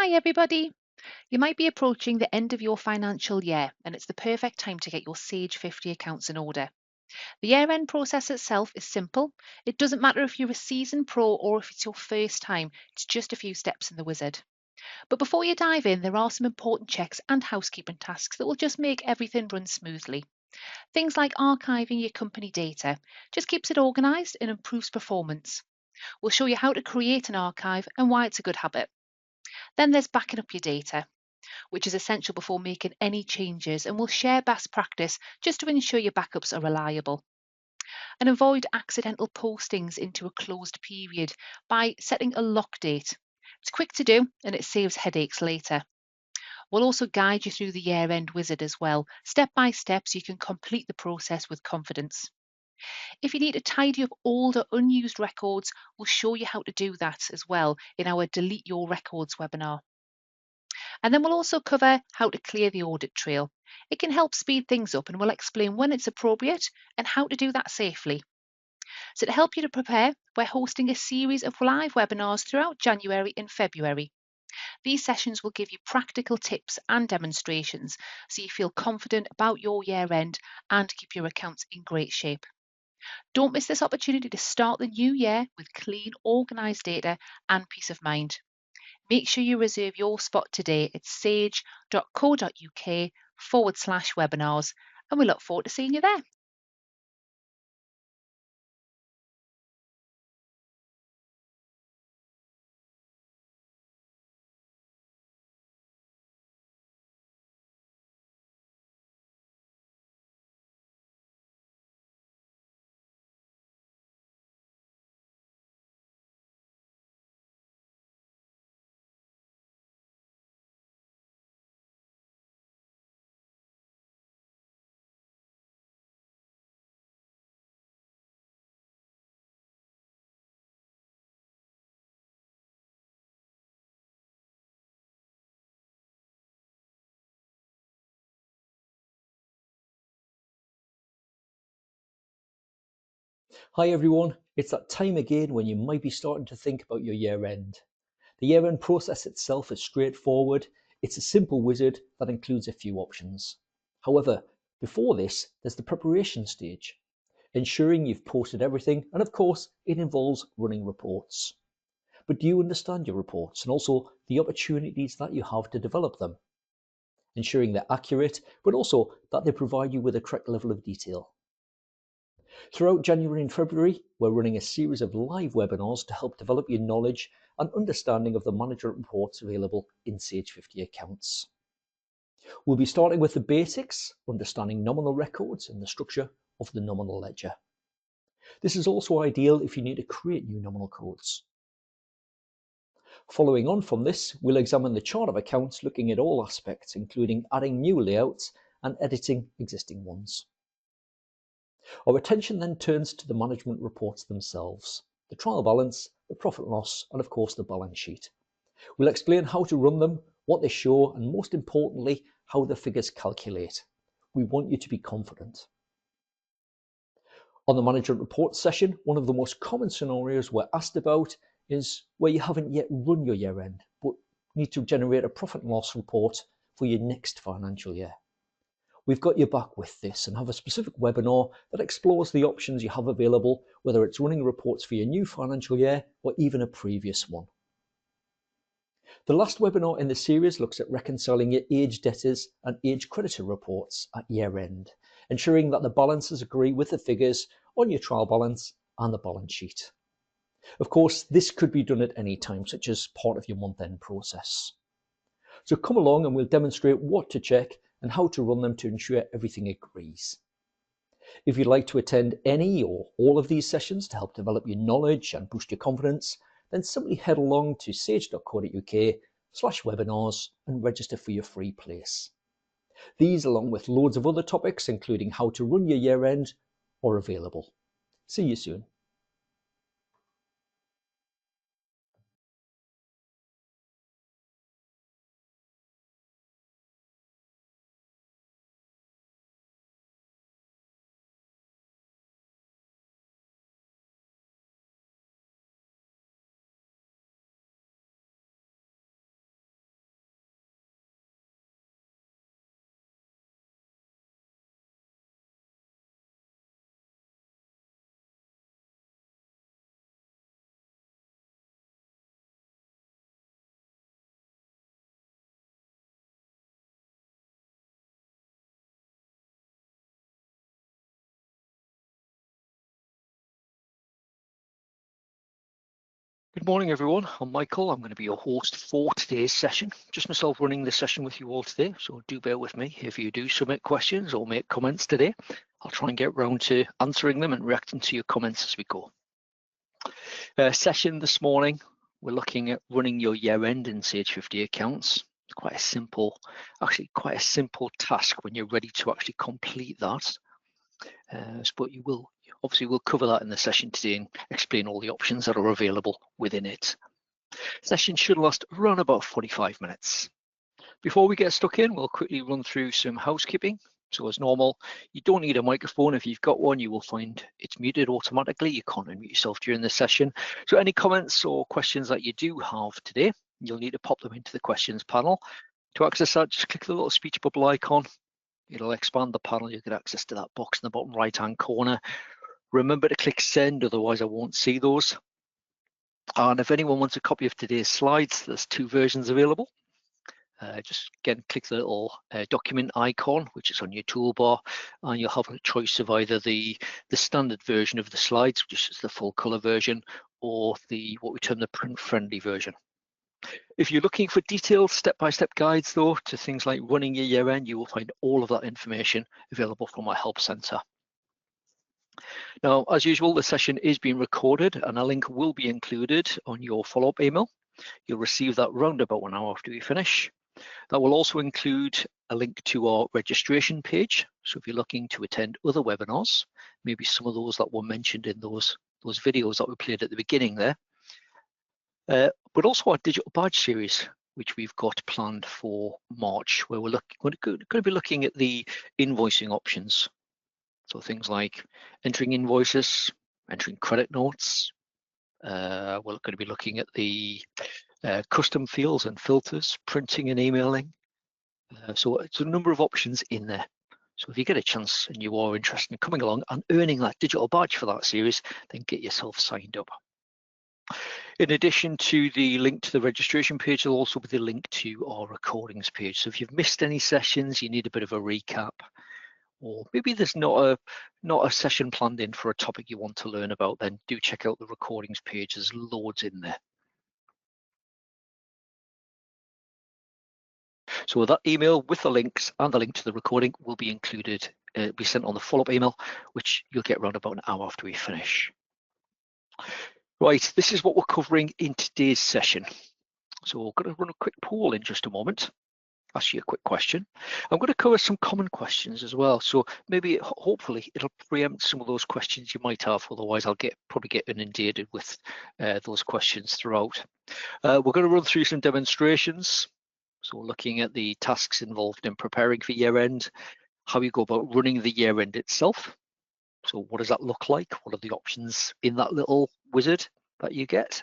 Hi, everybody. You might be approaching the end of your financial year, and it's the perfect time to get your Sage 50 accounts in order. The year end process itself is simple. It doesn't matter if you're a seasoned pro or if it's your first time, it's just a few steps in the wizard. But before you dive in, there are some important checks and housekeeping tasks that will just make everything run smoothly. Things like archiving your company data just keeps it organized and improves performance. We'll show you how to create an archive and why it's a good habit. Then there's backing up your data, which is essential before making any changes, and we'll share best practice just to ensure your backups are reliable. And avoid accidental postings into a closed period by setting a lock date. It's quick to do and it saves headaches later. We'll also guide you through the year end wizard as well, step by step, so you can complete the process with confidence. If you need to tidy up old or unused records, we'll show you how to do that as well in our Delete Your Records webinar. And then we'll also cover how to clear the audit trail. It can help speed things up, and we'll explain when it's appropriate and how to do that safely. So to help you to prepare, we're hosting a series of live webinars throughout January and February. These sessions will give you practical tips and demonstrations so you feel confident about your year end and keep your accounts in great shape. Don't miss this opportunity to start the new year with clean, organised data and peace of mind. Make sure you reserve your spot today at sage.co.uk/webinars, and we look forward to seeing you there. Hi everyone, it's that time again when you might be starting to think about your year end. The year end process itself is straightforward. It's a simple wizard that includes a few options. However, before this, there's the preparation stage, ensuring you've posted everything, and of course, it involves running reports. But do you understand your reports and also the opportunities that you have to develop them? Ensuring they're accurate, but also that they provide you with a correct level of detail. Throughout January and February, we're running a series of live webinars to help develop your knowledge and understanding of the management reports available in Sage 50 accounts. We'll be starting with the basics, understanding nominal records and the structure of the nominal ledger. This is also ideal if you need to create new nominal codes. Following on from this, we'll examine the chart of accounts, looking at all aspects, including adding new layouts and editing existing ones. Our attention then turns to the management reports themselves, the trial balance, the profit and loss, and of course the balance sheet. We'll explain how to run them, what they show, and most importantly, how the figures calculate. We want you to be confident. On the management report session, one of the most common scenarios we're asked about is where you haven't yet run your year end, but need to generate a profit and loss report for your next financial year. We've got your back with this and have a specific webinar that explores the options you have available, whether it's running reports for your new financial year or even a previous one. The last webinar in the series looks at reconciling your age debtors and age creditor reports at year end, ensuring that the balances agree with the figures on your trial balance and the balance sheet. Of course, this could be done at any time, such as part of your month-end process. So come along and we'll demonstrate what to check and how to run them to ensure everything agrees. If you'd like to attend any or all of these sessions to help develop your knowledge and boost your confidence, then simply head along to sage.co.uk/webinars and register for your free place. These, along with loads of other topics, including how to run your year end, are available. See you soon. Good morning, everyone. I'm Michael. I'm going to be your host for today's session. Just myself running the session with you all today, so do bear with me. If you do submit questions or make comments today, I'll try and get round to answering them and reacting to your comments as we go. Session this morning, we're looking at running your year-end in Sage 50 accounts. It's quite a simple task when you're ready to actually complete that. But we'll cover that in the session today and explain all the options that are available within it. Session should last around about 45 minutes. Before we get stuck in, we'll quickly run through some housekeeping. So as normal, you don't need a microphone. If you've got one, you will find it's muted automatically. You can't unmute yourself during the session. So any comments or questions that you do have today, you'll need to pop them into the questions panel. To access that, just click the little speech bubble icon. It'll expand the panel. You'll get access to that box in the bottom right-hand corner. Remember to click send, otherwise I won't see those. And if anyone wants a copy of today's slides, there's two versions available. Just again, click the little document icon, which is on your toolbar, and you'll have a choice of either the standard version of the slides, which is the full color version, or what we term the print-friendly version. If you're looking for detailed step-by-step guides, though, to things like running your year-end, you will find all of that information available from our help center. Now, as usual, the session is being recorded, and a link will be included on your follow-up email. You'll receive that round about 1 hour after we finish. That will also include a link to our registration page. So if you're looking to attend other webinars, maybe some of those that were mentioned in those videos that we played at the beginning there, but also our digital badge series, which we've got planned for March, where we're going to be looking at the invoicing options. So things like entering invoices, entering credit notes. We're going to be looking at the custom fields and filters, printing and emailing. So it's a number of options in there. So if you get a chance and you are interested in coming along and earning that digital badge for that series, then get yourself signed up. In addition to the link to the registration page, there'll also be the link to our recordings page. So if you've missed any sessions, you need a bit of a recap, or maybe there's not a session planned in for a topic you want to learn about, then do check out the recordings page. There's loads in there. So that email with the links and the link to the recording will be included, be sent on the follow-up email, which you'll get around about 1 hour after we finish. Right, this is what we're covering in today's session. So we're going to run a quick poll in just a moment, ask you a quick question. I'm going to cover some common questions as well. So maybe, hopefully, it'll preempt some of those questions you might have. Otherwise, I'll probably get inundated with those questions throughout. We're going to run through some demonstrations. So looking at the tasks involved in preparing for year end, how you go about running the year end itself. So what does that look like? What are the options in that little wizard that you get?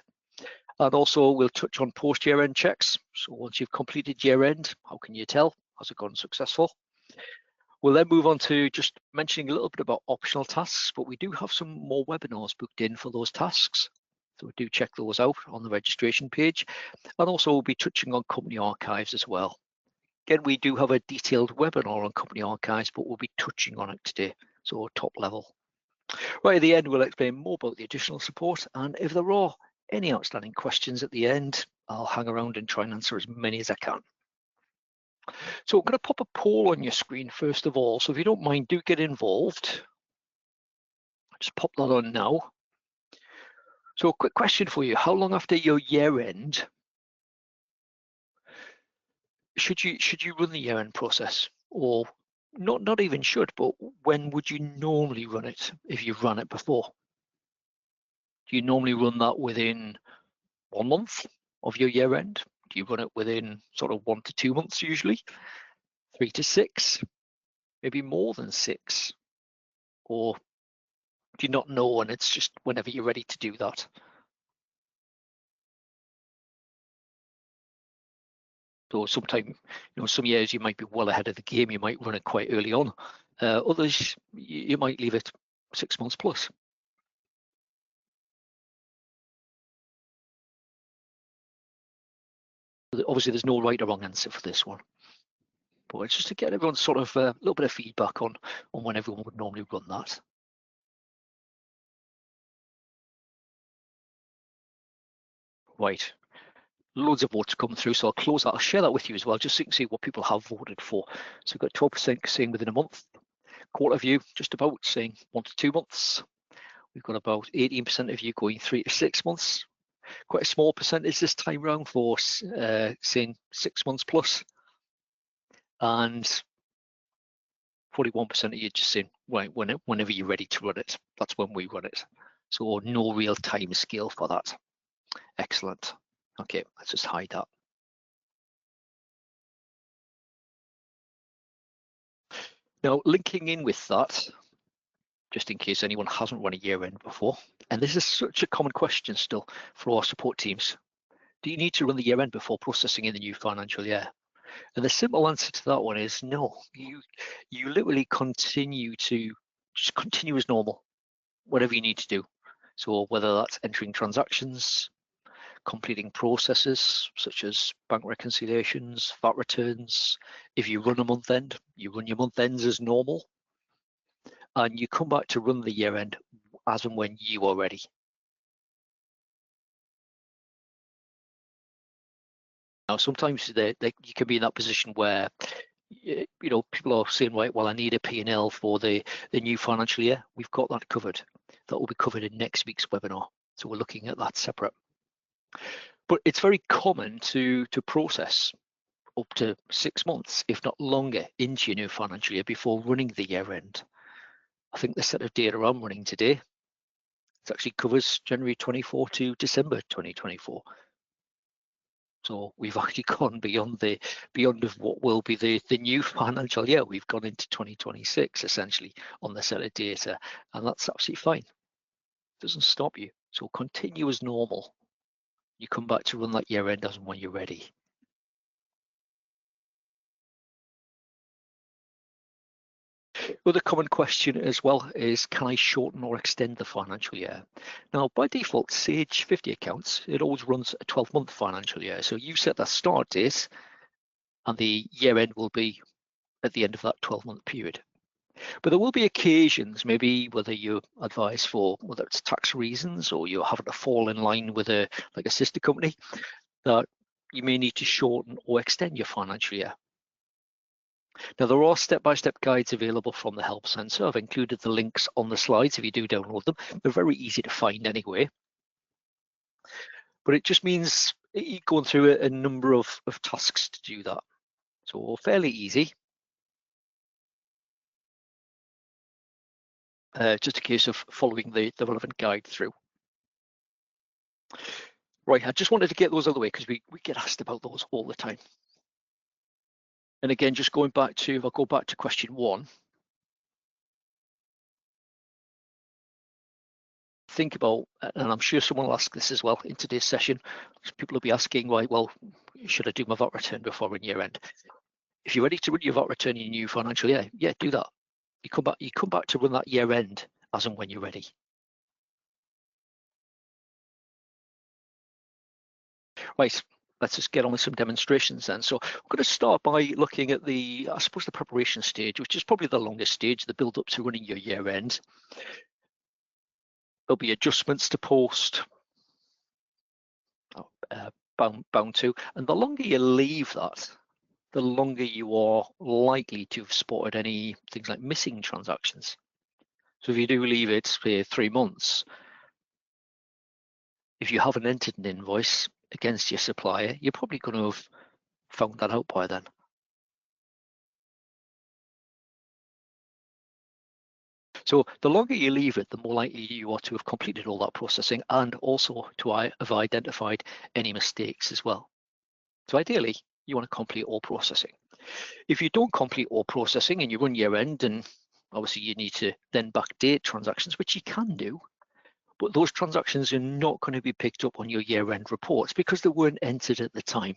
And also we'll touch on post year end checks. So once you've completed year end, how can you tell? Has it gone successful? We'll then move on to just mentioning a little bit about optional tasks, but we do have some more webinars booked in for those tasks. So do check those out on the registration page. And also we'll be touching on company archives as well. Again, we do have a detailed webinar on company archives, but we'll be touching on it today, so top level. Right at the end, we'll explain more about the additional support, and if there are any outstanding questions at the end, I'll hang around and try and answer as many as I can. So I'm going to pop a poll on your screen first of all, so if you don't mind, do get involved. Just pop that on now. So a quick question for you: how long after your year end should you run the year end process? Or not even should, but when would you normally run it if you've run it before? Do you normally run that within 1 month of your year end? Do you run it within sort of 1 to 2 months usually? 3 to 6? Maybe more than 6? Or do you not know and it's just whenever you're ready to do that? So sometime, some years you might be well ahead of the game, you might run it quite early on. Others, you might leave it 6 months plus. Obviously, there's no right or wrong answer for this one. But it's just to get everyone sort of a little bit of feedback on when everyone would normally run that. Right. Loads of votes come through, so I'll close that. I'll share that with you as well, just so you can see what people have voted for. So we've got 12% saying within a month, quarter of you just about saying 1 to 2 months. We've got about 18% of you going 3 to 6 months. Quite a small percentage this time round for saying 6 months plus. And 41% of you just saying, right, whenever you're ready to run it, that's when we run it. So no real time scale for that. Excellent. Okay, let's just hide that. Now, linking in with that, just in case anyone hasn't run a year end before, and this is such a common question still for our support teams. Do you need to run the year end before processing in the new financial year? And the simple answer to that one is no. You literally continue as normal, whatever you need to do. So whether that's entering transactions, completing processes such as bank reconciliations, VAT returns. If you run a month end, you run your month ends as normal, and you come back to run the year end as and when you are ready. Now, sometimes you can be in that position where people are saying, right, well, I need a P&L for the new financial year. We've got that covered. That will be covered in next week's webinar. So we're looking at that separate. But it's very common to process up to 6 months, if not longer, into your new financial year before running the year end. I think the set of data I'm running today, it actually covers January 24 to December 2024. So we've actually gone beyond of what will be the new financial year. We've gone into 2026 essentially on the set of data, and that's absolutely fine. It doesn't stop you. So continue as normal. You come back to run that year end as and when you're ready. Other common question as well is, can I shorten or extend the financial year? Now, by default, Sage 50 accounts, it always runs a 12-month financial year. So you set that start date and the year end will be at the end of that 12-month period. But there will be occasions, maybe whether you advise for, whether it's tax reasons or you're having to fall in line with a sister company, that you may need to shorten or extend your financial year. Now, there are step-by-step guides available from the Help Centre. I've included the links on the slides if you do download them. They're very easy to find anyway. But it just means you're going through a number of tasks to do that. So fairly easy. Just a case of following the relevant guide through. Right, I just wanted to get those out of the way because we get asked about those all the time. And again, just going back to, if I go back to question 1, think about, and I'm sure someone will ask this as well in today's session, people will be asking, right, well, should I do my VAT return before in year end? If you're ready to run your VAT return in your new financial year, yeah, do that. You come back to run that year end as and when you're ready. Right, let's just get on with some demonstrations then. So I'm going to start by looking at the preparation stage, which is probably the longest stage, the build up to running your year end. There'll be adjustments to post, bound to, and the longer you leave that, the longer you are likely to have spotted any things like missing transactions. So if you do leave it for 3 months, if you haven't entered an invoice against your supplier, you're probably going to have found that out by then. So the longer you leave it, the more likely you are to have completed all that processing and also to have identified any mistakes as well. So ideally, you want to complete all processing. If you don't complete all processing and you run year end, and obviously you need to then backdate transactions, which you can do, but those transactions are not going to be picked up on your year end reports because they weren't entered at the time.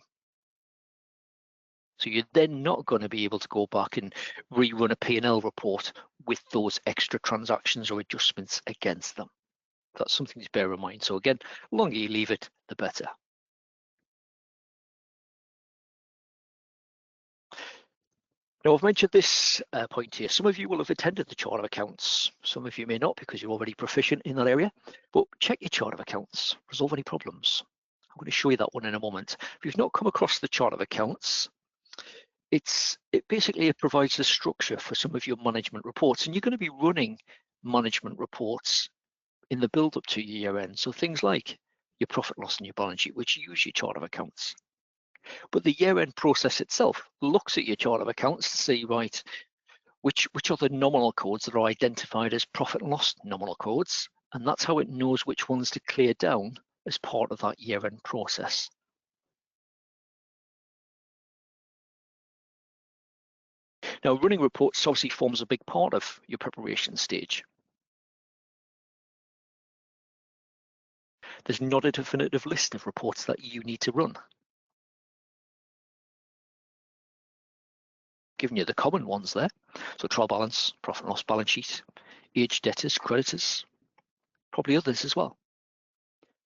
So you're then not going to be able to go back and rerun a P&L report with those extra transactions or adjustments against them. That's something to bear in mind. So again, the longer you leave it, the better. Now, I've mentioned this point here. Some of you will have attended the chart of accounts. Some of you may not because you're already proficient in that area. But check your chart of accounts, resolve any problems. I'm going to show you that one in a moment. If you've not come across the chart of accounts, it basically provides the structure for some of your management reports, and you're going to be running management reports in the build up to your year end. So things like your profit and loss and your balance sheet, which use your chart of accounts. But the year end process itself looks at your chart of accounts to see, right, which are the nominal codes that are identified as profit and loss nominal codes, and that's how it knows which ones to clear down as part of that year end process. Now, running reports obviously forms a big part of your preparation stage. There's not a definitive list of reports that you need to run. Giving you the common ones there. So trial balance, profit and loss balance sheet, aged debtors, creditors, probably others as well.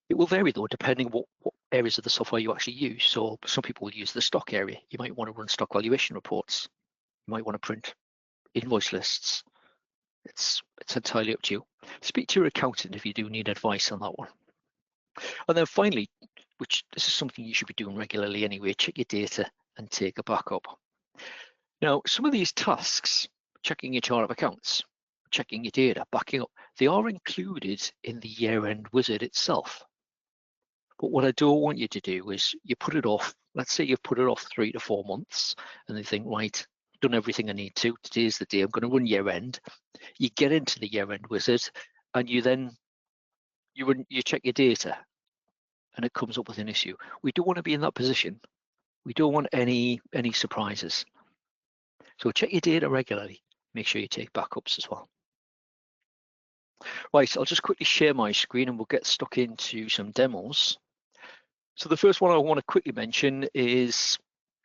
It will vary though, depending what areas of the software you actually use. So some people will use the stock area. You might want to run stock valuation reports. You might want to print invoice lists. It's entirely up to you. Speak to your accountant if you do need advice on that one. And then finally, which this is something you should be doing regularly anyway, check your data and take a backup. Now, some of these tasks, checking your chart of accounts, checking your data, backing up, they are included in the year-end wizard itself. But what I don't want you to do is you put it off. Let's say you've put it off 3 to 4 months and you think, right, done everything I need to. Today's the day I'm going to run year end. You get into the year end wizard and you check your data and it comes up with an issue. We don't want to be in that position. We don't want any surprises. So check your data regularly. Make sure you take backups as well. Right, so I'll just quickly share my screen and we'll get stuck into some demos. So the first one I want to quickly mention is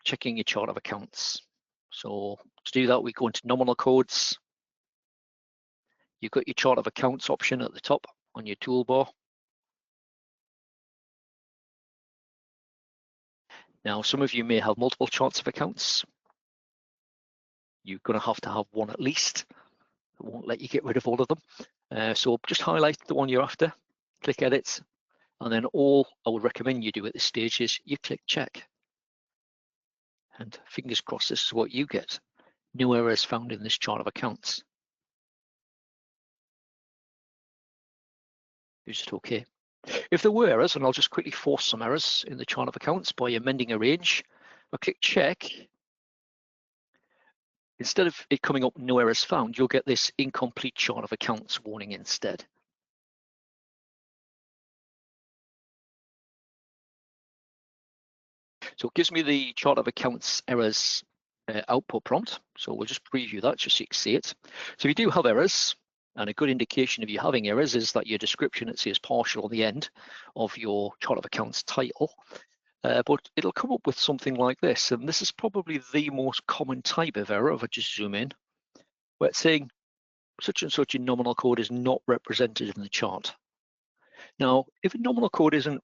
checking your chart of accounts. So to do that, we go into nominal codes. You've got your chart of accounts option at the top on your toolbar. Now, some of you may have multiple charts of accounts. You're going to have one at least. It won't let you get rid of all of them. So just highlight the one you're after, click edit, and then all I would recommend you do at this stage is you click check. And fingers crossed this is what you get. No errors found in this chart of accounts. You just okay. If there were errors, and I'll just quickly force some errors in the chart of accounts by amending a range, I click check. Instead of it coming up no errors found, you'll get this incomplete chart of accounts warning instead. So it gives me the chart of accounts errors output prompt. So we'll just preview that just so you can see it. So if you do have errors, and a good indication of you having errors is that your description, it says partial on the end of your chart of accounts title. But it'll come up with something like this, and this is probably the most common type of error. If I just zoom in, where it's saying such and such a nominal code is not represented in the chart. Now, if a nominal code isn't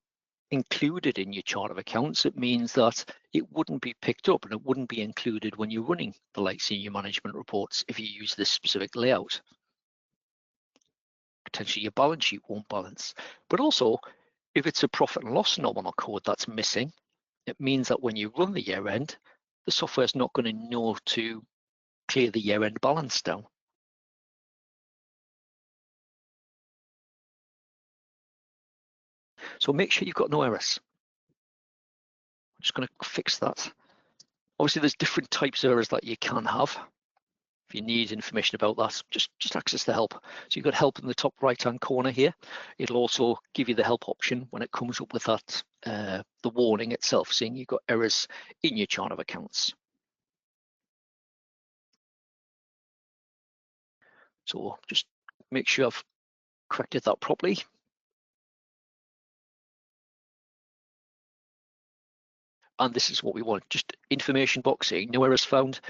included in your chart of accounts, it means that it wouldn't be picked up and it wouldn't be included when you're running the likes of your management reports if you use this specific layout. Potentially your balance sheet won't balance, but also if it's a profit and loss nominal code that's missing, it means that when you run the year end, the software is not going to know to clear the year end balance down. So make sure you've got no errors. I'm just going to fix that. Obviously, there's different types of errors that you can have. If you need information about that, just access the help. So you've got help in the top right-hand corner here. It'll also give you the help option when it comes up with that, the warning itself, saying you've got errors in your chart of accounts. So just make sure I've corrected that properly. And this is what we want, just information box saying no errors found,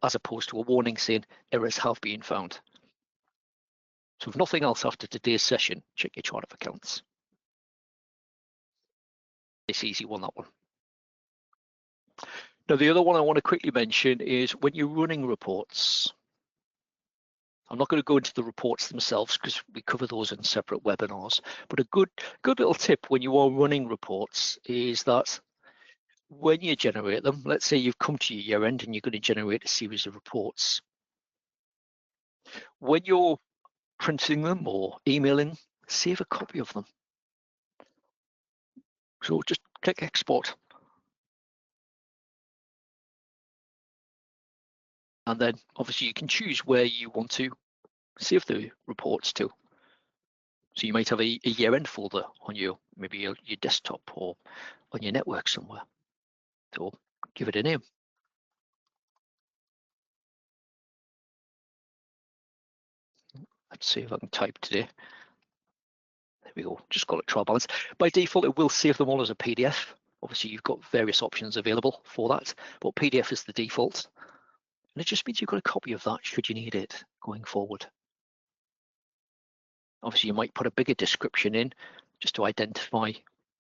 as opposed to a warning saying errors have been found. So if nothing else after today's session, check your chart of accounts. It's easy one, that one. Now, the other one I want to quickly mention is when you're running reports. I'm not going to go into the reports themselves because we cover those in separate webinars, but a good little tip when you are running reports is that when you generate them, let's say you've come to your year end and you're going to generate a series of reports. When you're printing them or emailing, save a copy of them. So just click export. And then obviously you can choose where you want to save the reports to. So you might have a year-end folder on maybe your desktop or on your network somewhere. So give it a name. Let's see if I can type today. There we go, just call it trial balance. By default, it will save them all as a PDF. Obviously, you've got various options available for that, but PDF is the default. And it just means you've got a copy of that should you need it going forward. Obviously, you might put a bigger description in just to identify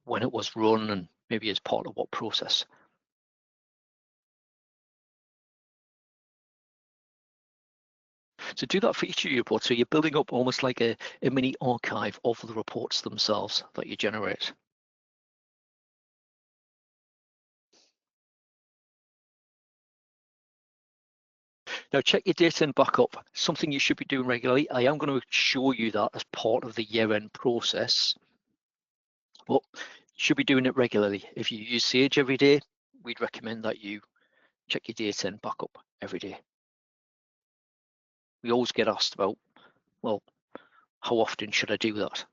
when it was run and maybe as part of what process. So do that for each of your reports. So you're building up almost like a mini archive of the reports themselves that you generate. Now check your data and backup, something you should be doing regularly. I am going to show you that as part of the year-end process, but you should be doing it regularly. If you use Sage every day, we'd recommend that you check your data and backup every day. We always get asked about, well, how often should I do that?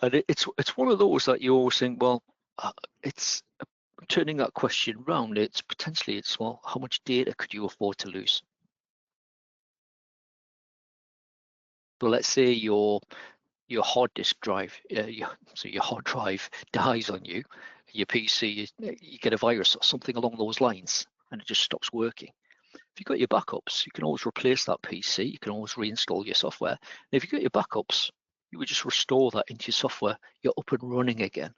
And it's one of those that you always think, well, it's turning that question round. It's potentially, well, how much data could you afford to lose? So let's say your hard disk drive, so your hard drive dies on you, your PC, you get a virus or something along those lines, and it just stops working. If you've got your backups, you can always replace that PC, you can always reinstall your software. And if you've got your backups, you would just restore that into your software, you're up and running again.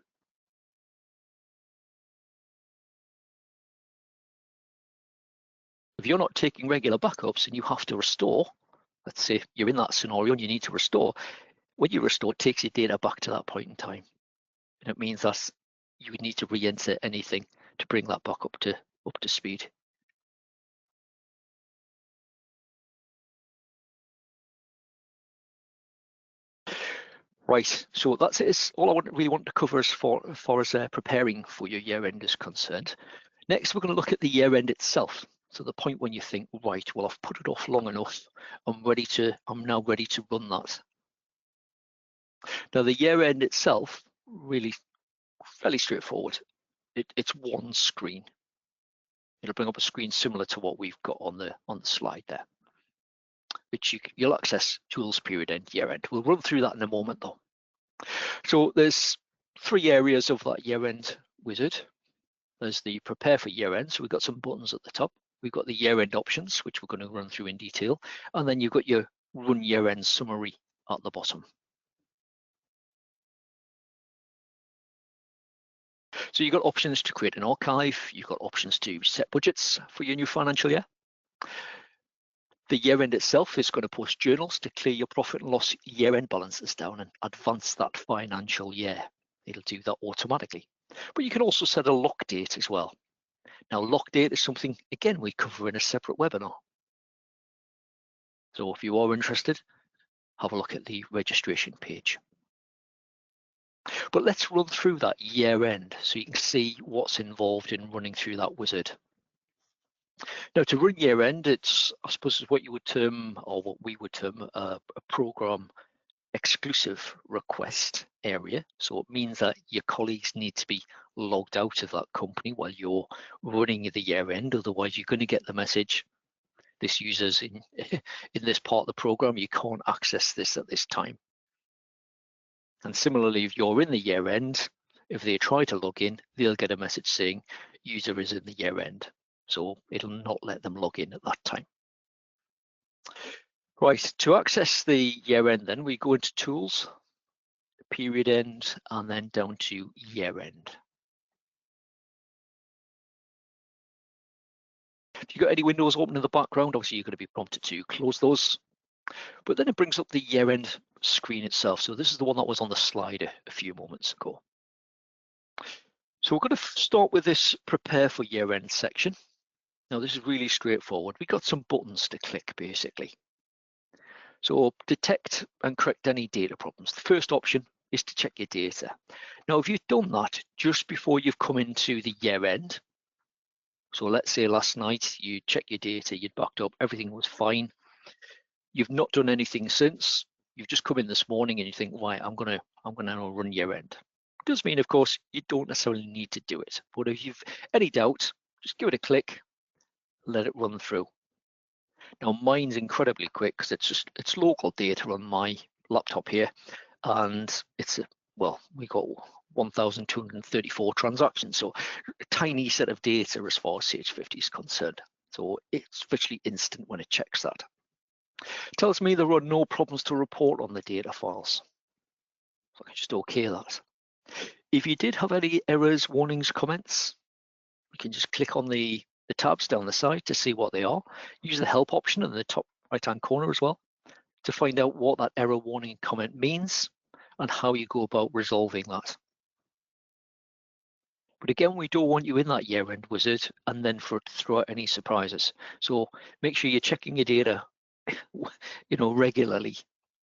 If you're not taking regular backups and you have to restore, let's say you're in that scenario and you need to restore, when you restore, it takes your data back to that point in time. And it means that you would need to re-enter anything to bring that back up to speed. Right, so that's it. It's all I really want to cover as far as preparing for your year end is concerned. Next, we're going to look at the year end itself. So the point when you think, right, well, I've put it off long enough. I'm now ready to run that. Now, the year end itself, really fairly straightforward. It's one screen. It'll bring up a screen similar to what we've got on the slide there, which you'll access tools, period end, year end. We'll run through that in a moment though. So there's 3 areas of that year end wizard. There's the prepare for year end. So we've got some buttons at the top. We've got the year end options, which we're going to run through in detail. And then you've got your run year end summary at the bottom. So you've got options to create an archive. You've got options to set budgets for your new financial year. The year end itself is going to post journals to clear your profit and loss year end balances down and advance that financial year. It'll do that automatically. But you can also set a lock date as well. Now, lock date is something, again, we cover in a separate webinar. So if you are interested, have a look at the registration page. But let's run through that year end so you can see what's involved in running through that wizard. Now, to run year end, it's, I suppose, what you would term, or what we would term, a program exclusive request area. So it means that your colleagues need to be logged out of that company while you're running the year end. Otherwise, you're going to get the message, this user's in this part of the program, you can't access this at this time. And similarly, if you're in the year end, if they try to log in, they'll get a message saying user is in the year end. So it'll not let them log in at that time. Right, to access the year end then, we go into tools, period end, and then down to year end. If you've got any windows open in the background, obviously you're going to be prompted to close those. But then it brings up the year-end screen itself. So this is the one that was on the slide a few moments ago. So we're going to start with this prepare for year-end section. Now this is really straightforward. We've got some buttons to click basically. So detect and correct any data problems. The first option is to check your data. Now if you've done that just before you've come into the year-end, so let's say last night you checked your data, you'd backed up, everything was fine. You've not done anything since. You've just come in this morning and you think, right, I'm gonna now run year end. Does mean, of course, you don't necessarily need to do it. But if you've any doubt, just give it a click, let it run through. Now mine's incredibly quick because it's local data on my laptop here, and it's we got 1,234 transactions, so a tiny set of data as far as Sage 50 is concerned. So it's virtually instant when it checks that. Tells me there are no problems to report on the data files. So I can just OK that. If you did have any errors, warnings, comments, you can just click on the tabs down the side to see what they are. Use the help option in the top right-hand corner as well to find out what that error, warning, and comment means and how you go about resolving that. But again, we don't want you in that year-end wizard and then for it to throw out any surprises. So make sure you're checking your data regularly,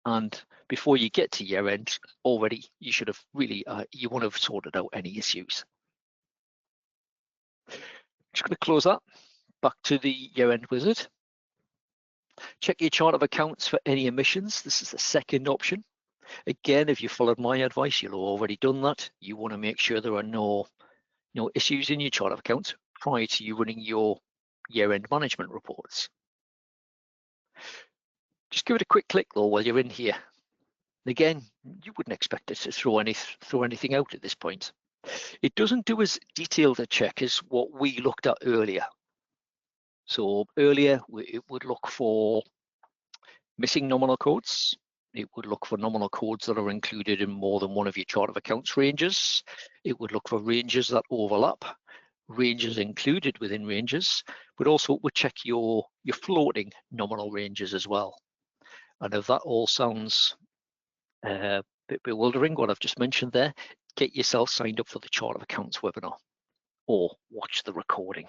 and before you get to year end already you should have really you want to have sorted out any issues. Just going to close that. Back to the year end wizard. Check your chart of accounts for any omissions. This is the second option. Again, if you followed my advice, you'll have already done that. You want to make sure there are no issues in your chart of accounts prior to you running your year-end management reports. Just give it a quick click though while you're in here. Again, you wouldn't expect it to throw anything out at this point. It doesn't do as detailed a check as what we looked at earlier. So earlier, it would look for missing nominal codes. It would look for nominal codes that are included in more than one of your chart of accounts ranges. It would look for ranges that overlap, ranges included within ranges, but also it would check your floating nominal ranges as well. And if that all sounds a bit bewildering, what I've just mentioned there, get yourself signed up for the chart of accounts webinar or watch the recording.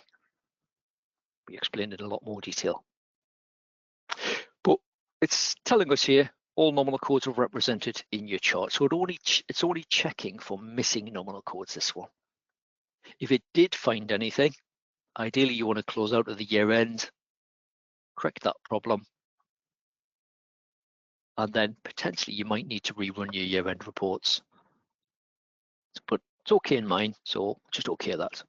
We explained in a lot more detail. But it's telling us here all nominal codes are represented in your chart. So it's only checking for missing nominal codes, this one. If it did find anything, ideally you want to close out at the year end, correct that problem, and then potentially you might need to rerun your year end reports. But it's okay in mine, so just okay that.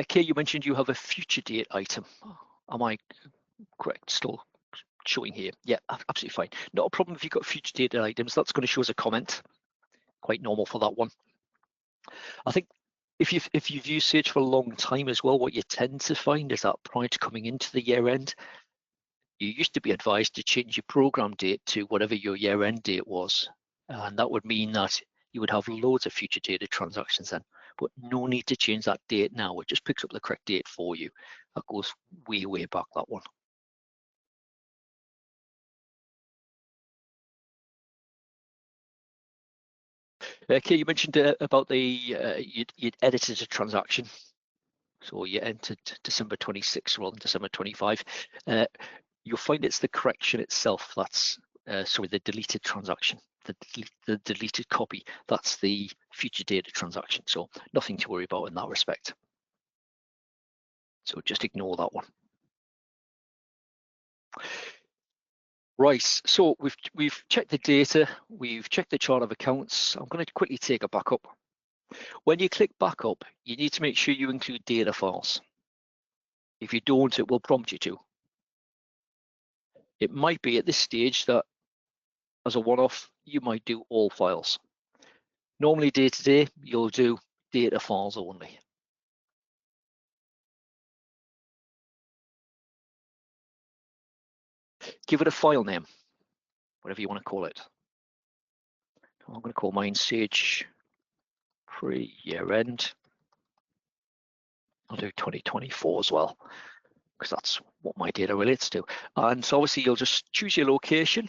Kay, you mentioned you have a future date item. Am I correct? Still showing here? Yeah, absolutely fine. Not a problem if you've got future date items. That's going to show as a comment. Quite normal for that one. I think if you've used Sage for a long time as well, what you tend to find is that prior to coming into the year end, you used to be advised to change your program date to whatever your year end date was. And that would mean that you would have loads of future dated transactions then, but no need to change that date now. It just picks up the correct date for you. That goes way, way back, that one. Okay, you mentioned about the you'd edited a transaction. So you entered December 26 rather than December 25. You'll find it's the correction itself that's, sorry, the deleted transaction, the deleted copy. That's the future data transaction. So nothing to worry about in that respect. So just ignore that one. Right, so we've checked the data, we've checked the chart of accounts. I'm going to quickly take a backup. When you click backup, you need to make sure you include data files. If you don't, it will prompt you to. It might be at this stage that as a one-off, you might do all files. Normally day to day, you'll do data files only. Give it a file name, whatever you want to call it. I'm going to call mine Sage pre-year end. I'll do 2024 as well, because that's what my data relates to. And so obviously you'll just choose your location.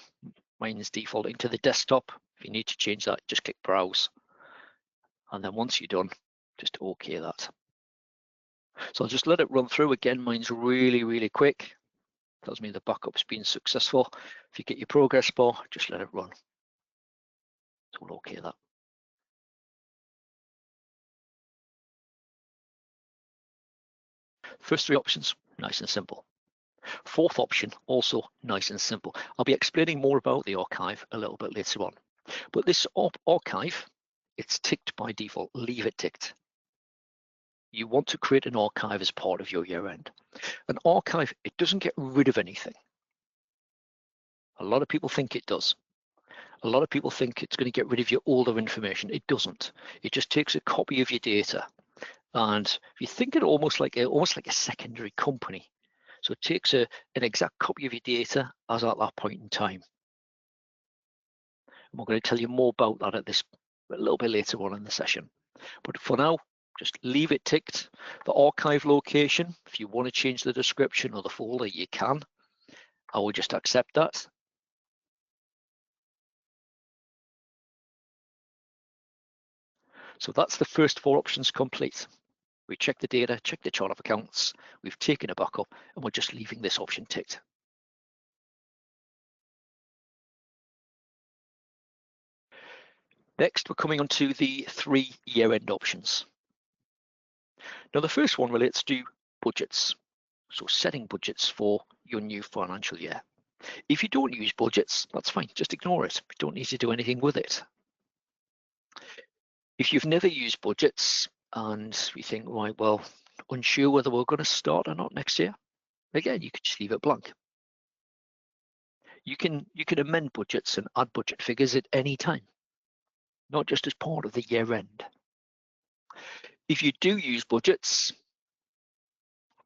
Mine is defaulting to the desktop. If you need to change that, just click browse. And then once you're done, just OK that. So I'll just let it run through. Again, mine's really, really quick. Tells me the backup's been successful. If you get your progress bar, just let it run. So we'll OK that. First three options, nice and simple. Fourth option, also nice and simple. I'll be explaining more about the archive a little bit later on. But this archive, it's ticked by default, leave it ticked. You want to create an archive as part of your year end. An archive, it doesn't get rid of anything. A lot of people think it does. A lot of people think it's going to get rid of your older information. It doesn't. It just takes a copy of your data. And if you think it almost like a secondary company. So it takes an exact copy of your data as at that point in time. And we're going to tell you more about that a little bit later on in the session. But for now, just leave it ticked. The archive location, if you want to change the description or the folder, you can. I will just accept that. So that's the first four options complete. We check the data, check the chart of accounts, we've taken a backup, and we're just leaving this option ticked. Next, we're coming on to the 3 year-end options. Now, the first one relates to budgets. So setting budgets for your new financial year. If you don't use budgets, that's fine, just ignore it. You don't need to do anything with it. If you've never used budgets and you think, right, well, unsure whether we're going to start or not next year, again, you could just leave it blank. You can amend budgets and add budget figures at any time, not just as part of the year end. If you do use budgets,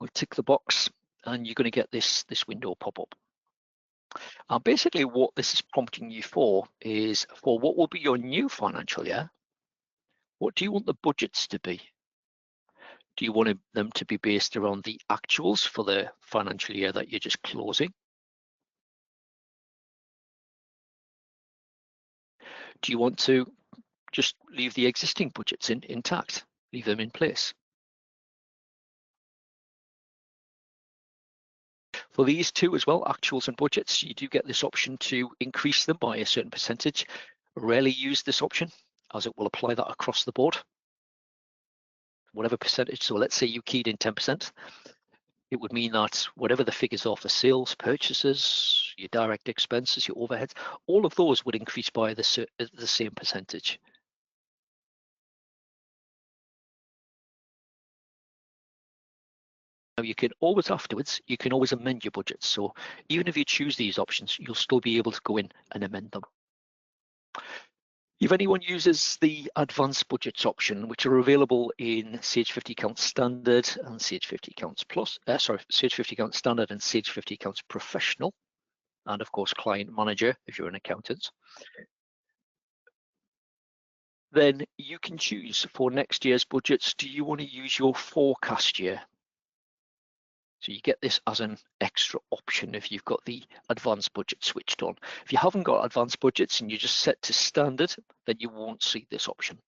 we'll tick the box and you're going to get this window pop up. Basically what this is prompting you for is for what will be your new financial year, what do you want the budgets to be? Do you want them to be based around the actuals for the financial year that you're just closing? Do you want to just leave the existing budgets intact, leave them in place? For these two as well, actuals and budgets, you do get this option to increase them by a certain percentage. Rarely use this option as it will apply that across the board. Whatever percentage, so let's say you keyed in 10%, it would mean that whatever the figures are for sales, purchases, your direct expenses, your overheads, all of those would increase by the same percentage. Now you can always afterwards, you can always amend your budgets. So even if you choose these options, you'll still be able to go in and amend them. If anyone uses the advanced budgets option, which are available in Sage 50 Accounts Standard and Sage 50 Accounts Plus, Sage 50 Accounts Standard and Sage 50 Accounts Professional, and of course Client Manager if you're an accountant, then you can choose for next year's budgets, do you want to use your forecast year? So you get this as an extra option if you've got the advanced budget switched on. If you haven't got advanced budgets and you just set to standard, then you won't see this option.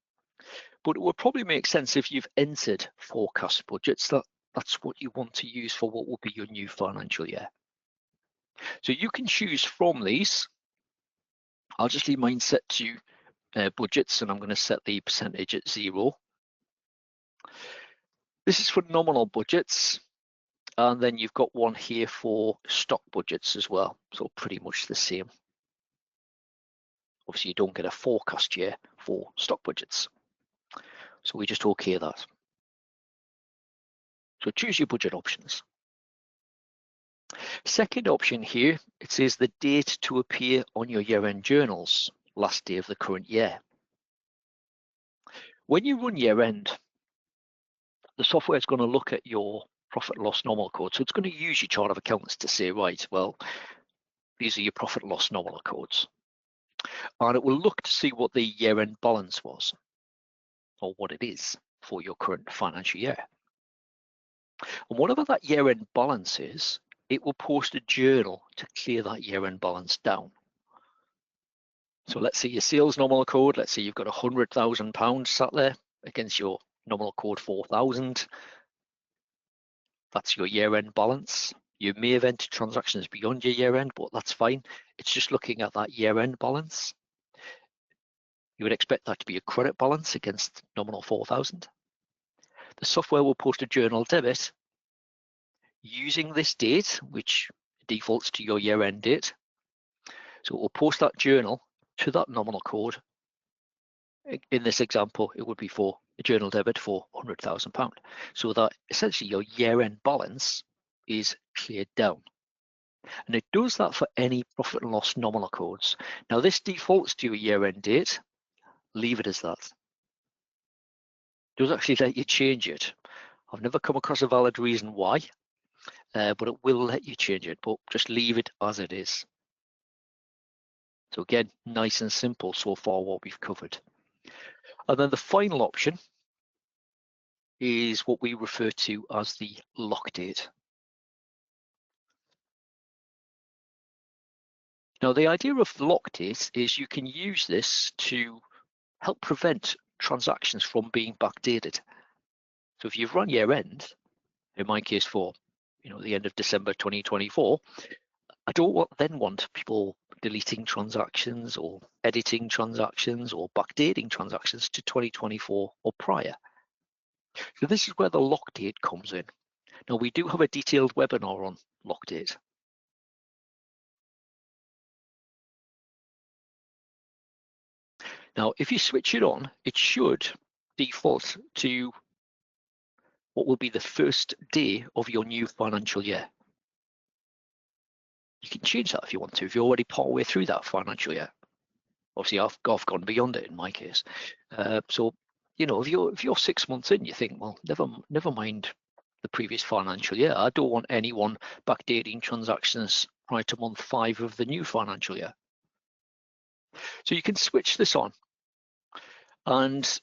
But it would probably make sense if you've entered forecast budgets, that's what you want to use for what will be your new financial year. So you can choose from these. I'll just leave mine set to budgets, and I'm going to set the percentage at 0. This is for nominal budgets. And then you've got one here for stock budgets as well. So pretty much the same. Obviously, you don't get a forecast year for stock budgets. So we just OK that. So choose your budget options. Second option here, it says the date to appear on your year-end journals, last day of the current year. When you run year-end, the software is going to look at your profit and loss nominal code. So it's going to use your chart of accounts to say, right, well, these are your profit and loss nominal codes. And it will look to see what the year-end balance was, or what it is for your current financial year. And whatever that year-end balance is, it will post a journal to clear that year-end balance down. So let's say your sales nominal code, let's say you've got £100,000 sat there against your nominal code 4,000. That's your year-end balance. You may have entered transactions beyond your year-end, but that's fine. It's just looking at that year-end balance. You would expect that to be a credit balance against nominal 4,000. The software will post a journal debit using this date, which defaults to your year-end date. So it will post that journal to that nominal code. In this example, it would be for a journal debit for £100,000. So that essentially your year-end balance is cleared down. And it does that for any profit and loss nominal codes. Now this defaults to your year-end date. Leave it as that. It does actually let you change it. I've never come across a valid reason why, but it will let you change it, but just leave it as it is. So again, nice and simple so far what we've covered. And then the final option is what we refer to as the lock date. Now the idea of lock date is you can use this to help prevent transactions from being backdated. So if you've run year end, in my case for the end of December 2024, I don't then want people deleting transactions or editing transactions or backdating transactions to 2024 or prior. So this is where the lock date comes in. Now we do have a detailed webinar on lock date. Now if you switch it on, it should default to what will be the first day of your new financial year. You can change that if you want to, if you're already partway through that financial year. Obviously, I've gone beyond it in my case. So, if you're 6 months in, you think, well, never mind the previous financial year. I don't want anyone backdating transactions prior to month 5 of the new financial year. So you can switch this on, and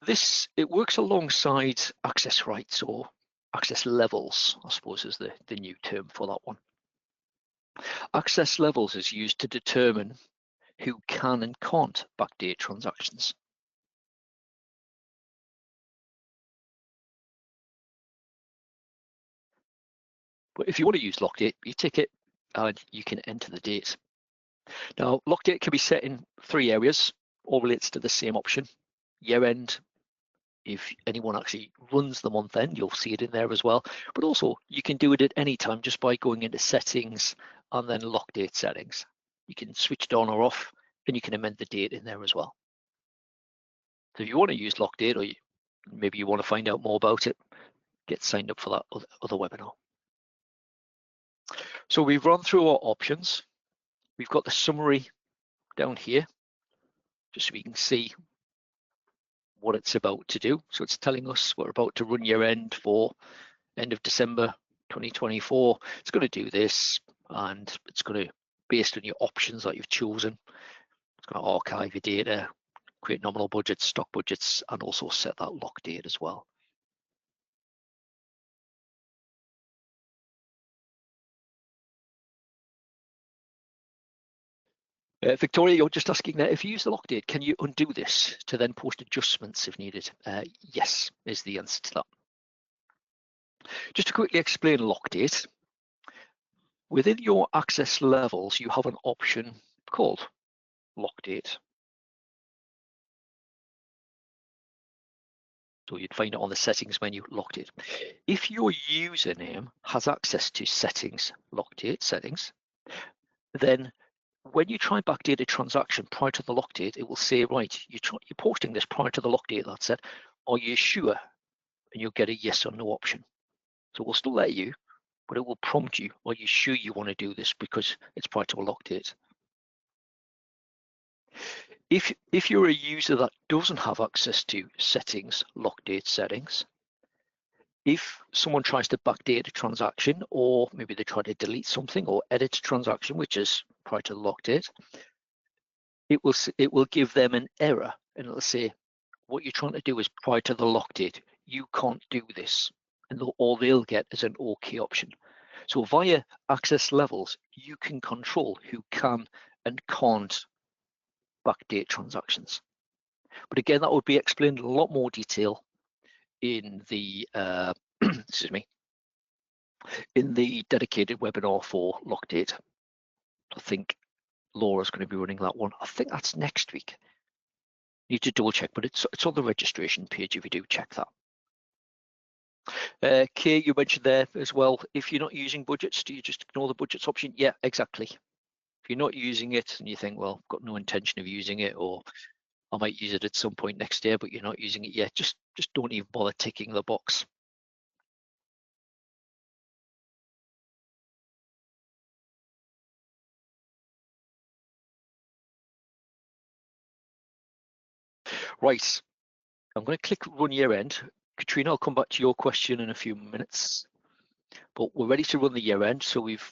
it works alongside access rights or access levels, I suppose is the new term for that one. Access levels is used to determine who can and can't backdate transactions. But if you want to use lock date, you tick it and you can enter the date. Now, lock date can be set in 3 areas, all relates to the same option. Year end, if anyone actually runs the month end, you'll see it in there as well. But also, you can do it at any time just by going into settings and then lock date settings. You can switch it on or off, and you can amend the date in there as well. So if you want to use lock date, or maybe you want to find out more about it, get signed up for that other webinar. So we've run through our options. We've got the summary down here, just so we can see what it's about to do. So it's telling us we're about to run year end for end of December 2024. It's going to do this, and it's going to, based on your options that you've chosen, it's going to archive your data, create nominal budgets, stock budgets, and also set that lock date as well. Victoria, you're just asking there, if you use the lock date, can you undo this to then post adjustments if needed? Yes, is the answer to that. Just to quickly explain lock date, within your access levels, you have an option called lock date. So you'd find it on the settings menu, lock date. If your username has access to settings, lock date settings, then when you try and backdate a transaction prior to the lock date, it will say, right, you're posting this prior to the lock date, that's it. Are you sure? And you'll get a yes or no option. So we'll still let you, but it will prompt you, are you sure you want to do this because it's prior to a lock date? If you're a user that doesn't have access to settings, lock date settings, if someone tries to backdate a transaction, or maybe they try to delete something or edit a transaction, which is prior to the lock date, it will give them an error, and it'll say what you're trying to do is prior to the lock date. You can't do this, and all they'll get is an OK option. So via access levels, you can control who can and can't backdate transactions. But again, that would be explained in a lot more detail in the excuse me, in the dedicated webinar for lock date. I think Laura's going to be running that one. I think that's next week. Need to double check, but it's on the registration page if you do check that. Kay, you mentioned there as well, if you're not using budgets, do you just ignore the budgets option? Yeah, exactly. If you're not using it and you think, well, I've got no intention of using it, or I might use it at some point next year, but you're not using it yet, just don't even bother ticking the box. Right, I'm going to click run year end. Katrina, I'll come back to your question in a few minutes, but we're ready to run the year end. So we've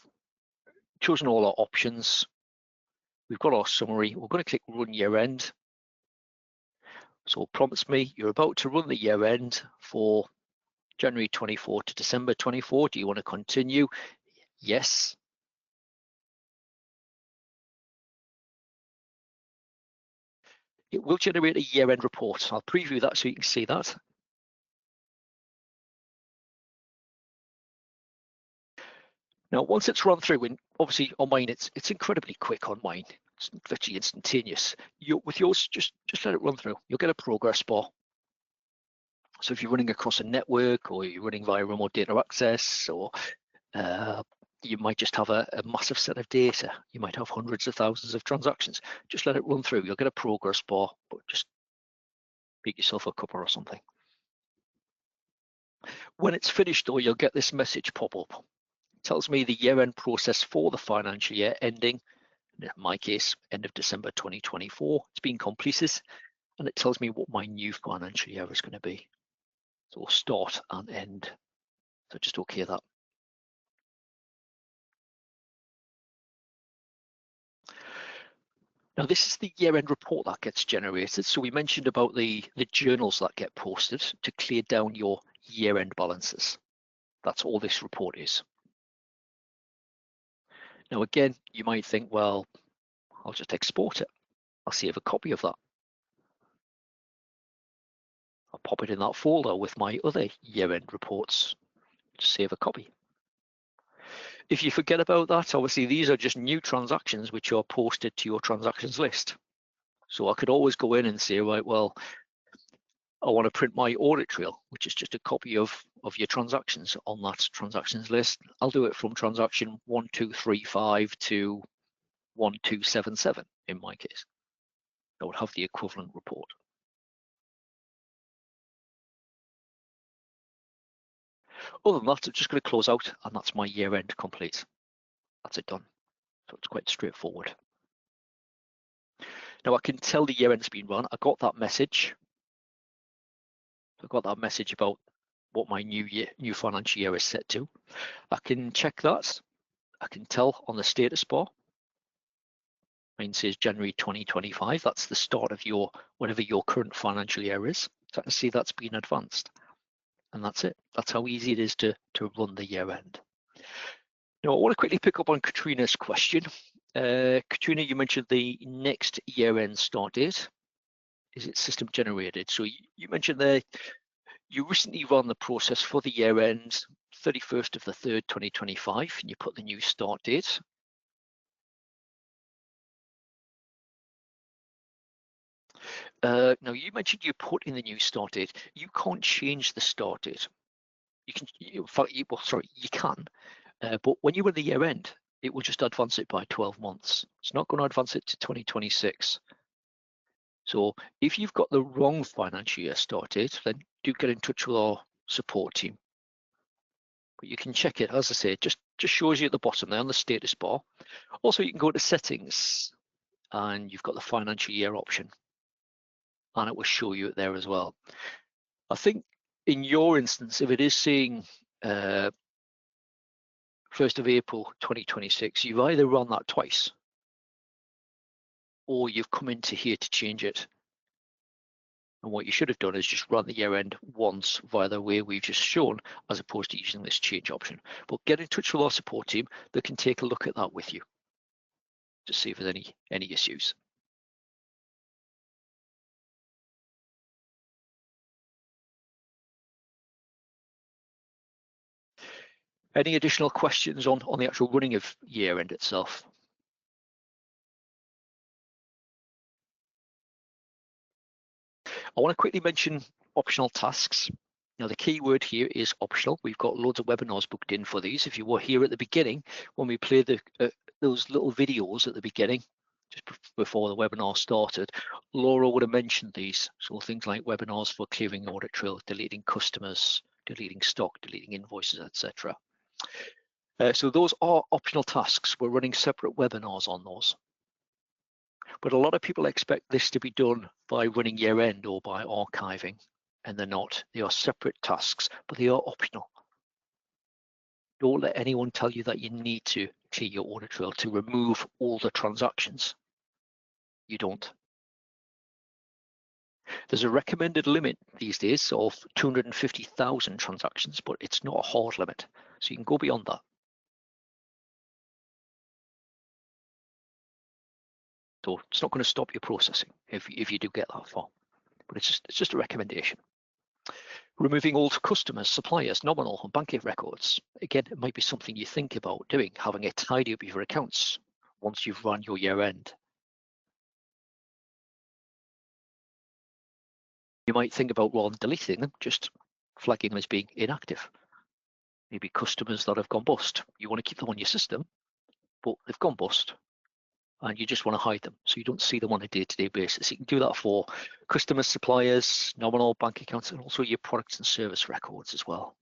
chosen all our options. We've got our summary. We're going to click run year end. So promise me you're about to run the year end for January 24 to December 24. Do you want to continue? Yes. It will generate a year end report. I'll preview that so you can see that. Now, once it's run through, and obviously on mine, it's incredibly quick on mine. It's virtually instantaneous. With yours, just let it run through. You'll get a progress bar. So if you're running across a network, or you're running via remote data access, or you might just have a massive set of data. You might have hundreds of thousands of transactions. Just let it run through. You'll get a progress bar, but just make yourself a cuppa or something. When it's finished, though, you'll get this message pop up. It tells me the year-end process for the financial year ending, in my case, end of December 2024. It's been completed, and it tells me what my new financial year is going to be. So start and end. So just OK that. Now, this is the year-end report that gets generated. So we mentioned about the journals that get posted to clear down your year-end balances. That's all this report is. Now, again, you might think, well, I'll just export it. I'll save a copy of that. I'll pop it in that folder with my other year-end reports. Just save a copy. If you forget about that, obviously, these are just new transactions which are posted to your transactions list. So I could always go in and say, right, well, I want to print my audit trail, which is just a copy of your transactions on that transactions list. I'll do it from transaction 1235 to 1277 in my case. I would have the equivalent report. Other than that, I'm just going to close out, and that's my year end complete. That's it done. So it's quite straightforward. Now I can tell the year end's been run. I got that message. I got that message about what my new financial year is set to. I can check that. I can tell on the status bar. Mine says January 2025. That's the start of your whatever your current financial year is. So I can see that's been advanced. And that's it. That's how easy it is to run the year end. Now I want to quickly pick up on Katrina's question. Katrina, you mentioned the next year end start date. Is it system generated? So you mentioned there you recently run the process for the year end 31st of the 3rd, 2025, and you put the new start date. Now you mentioned you put in the new start date. You can't change the start date. You can, you can, but when you run the year end, it will just advance it by 12 months. It's not going to advance it to 2026. So if you've got the wrong financial year start date, then do get in touch with our support team. But you can check it, as I say, it just shows you at the bottom there on the status bar. Also, you can go to settings and you've got the financial year option, and it will show you it there as well. I think in your instance, if it is saying 1st of April 2026, you've either run that twice. or you've come into here to change it. And what you should have done is just run the year end once via the way we've just shown, as opposed to using this change option. But get in touch with our support team that can take a look at that with you to see if there's any issues. Any additional questions on the actual running of year end itself? I want to quickly mention optional tasks. Now, the key word here is optional. We've got loads of webinars booked in for these. If you were here at the beginning, when we played those little videos at the beginning, just before the webinar started, Laura would have mentioned these. So things like webinars for clearing audit trail, deleting customers, deleting stock, deleting invoices, etc. So those are optional tasks. We're running separate webinars on those. But a lot of people expect this to be done by running year end or by archiving, and they're not. They are separate tasks, but they are optional. Don't let anyone tell you that you need to clear your audit trail to remove all the transactions. You don't. There's a recommended limit these days of 250,000 transactions, but it's not a hard limit. So you can go beyond that. So it's not going to stop your processing if you do get that far, but it's just a recommendation. Removing old customers, suppliers, nominal and banking records. Again, it might be something you think about doing, having a tidy up of your accounts once you've run your year end. You might think about, rather than deleting them, just flagging them as being inactive. Maybe customers that have gone bust. You want to keep them on your system, but they've gone bust and you just want to hide them so you don't see them on a day-to-day basis. You can do that for customers, suppliers, nominal bank accounts, and also your products and service records as well.